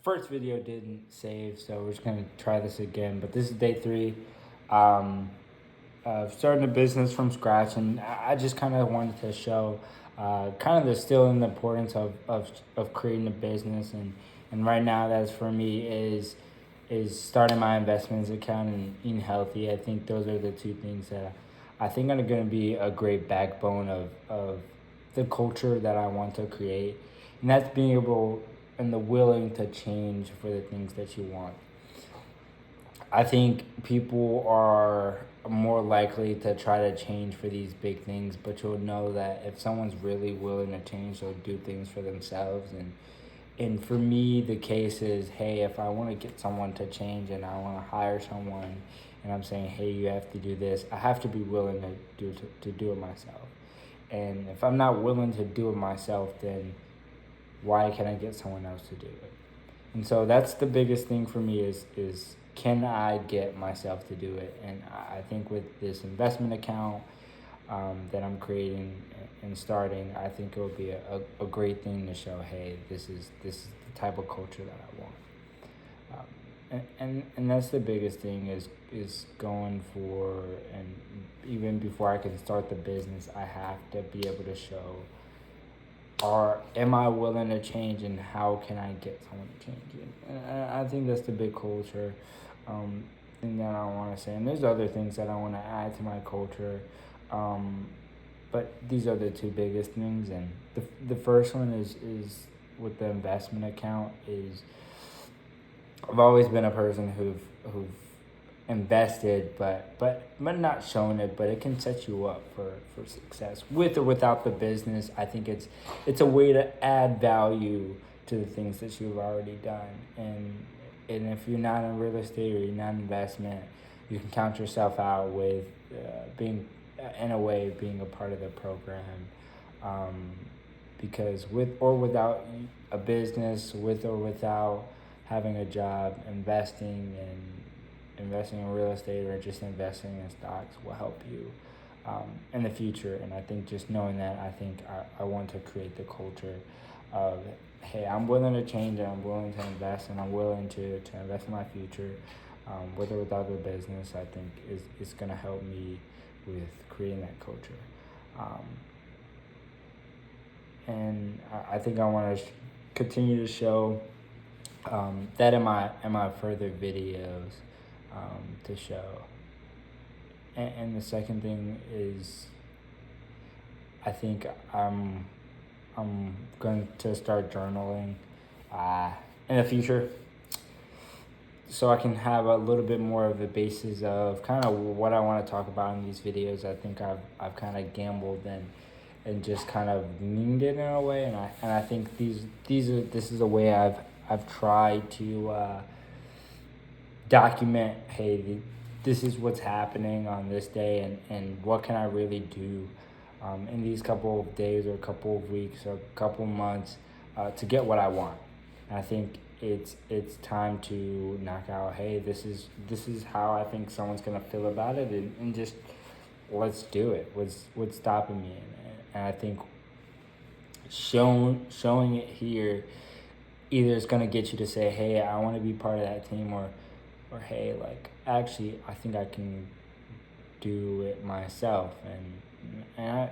first video didn't save, so we're just gonna try this again. But this is day 3. Um, Starting a business from scratch, and I just kind of wanted to show kind of the still in the importance of creating a business, and right now that's for me is starting my investments account and eating healthy. I think those are the two things that I think are going to be a great backbone of the culture that I want to create, and that's being able and the willing to change for the things that you want. I think people are more likely to try to change for these big things, but you'll know that if someone's really willing to change, they'll do things for themselves. And for me, the case is, hey, if I want to get someone to change and I want to hire someone, and I'm saying, hey, you have to do this, I have to be willing to do it myself. And if I'm not willing to do it myself, then why can I get someone else to do it? And so that's the biggest thing for me is can I get myself to do it? And I think with this investment account that I'm creating and starting, I think it would be a great thing to show, hey, this is the type of culture that I want. And that's the biggest thing is going for, and even before I can start the business, I have to be able to show, or am I willing to change, and how can I get someone to change it? And I think that's the big culture thing that I want to say. And there's other things that I want to add to my culture, but these are the two biggest things. And the first one is with the investment account is I've always been a person who've invested, but not shown it, but it can set you up for success with or without the business. I think it's a way to add value to the things that you've already done. And if you're not in real estate or you're not in investment, you can count yourself out with being in a way being a part of the program, because with or without a business, with or without having a job, investing in real estate or just investing in stocks will help you in the future. And I think just knowing that, I think I want to create the culture of, hey, I'm willing to change and I'm willing to invest and I'm willing to invest in my future, with or without the business. I think is going to help me with creating that culture. And I think I want to continue to show that in my further videos, to show. And the second thing is, I think I'm going to start journaling in the future, so I can have a little bit more of a basis of kind of what I want to talk about in these videos. I think I've kind of gambled and just kind of winged it in a way, and I think this is a way I've tried to document, hey, this is what's happening on this day, and what can I really do in these couple of days or a couple of weeks or a couple of months to get what I want. And I think it's time to knock out, hey, this is how I think someone's gonna feel about it, and just let's do it. What's stopping me? And I think showing it here either is gonna get you to say, hey, I want to be part of that team, or hey, like, actually I think I can do it myself. And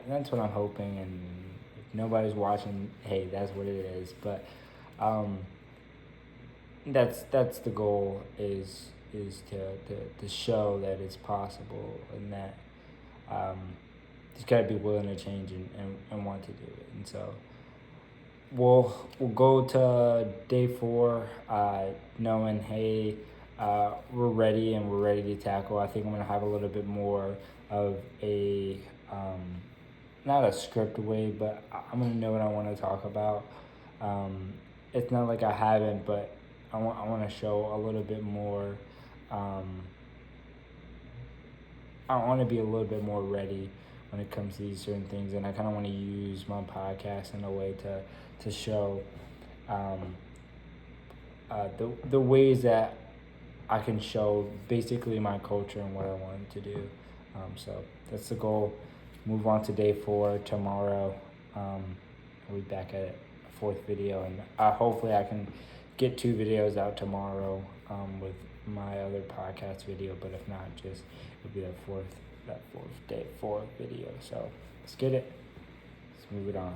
that's what I'm hoping. And if nobody's watching, hey, that's what it is. But that's the goal, is to show that it's possible, and that you gotta be willing to change and want to do it. And so we'll go to day 4 knowing, hey, we're ready and we're ready to tackle. I think I'm gonna have a little bit more of a not a script way, but I'm gonna know what I want to talk about. It's not like I haven't, but I want to show a little bit more. I want to be a little bit more ready when it comes to these certain things, and I kind of want to use my podcast in a way to show the ways that I can show basically my culture and what I wanted to do. So that's the goal. Move on to day 4 tomorrow. I'll be back at it, 4th video, and hopefully I can get 2 videos out tomorrow with my other podcast video, but if not, just it'll be that fourth video. So let's get it. Let's move it on.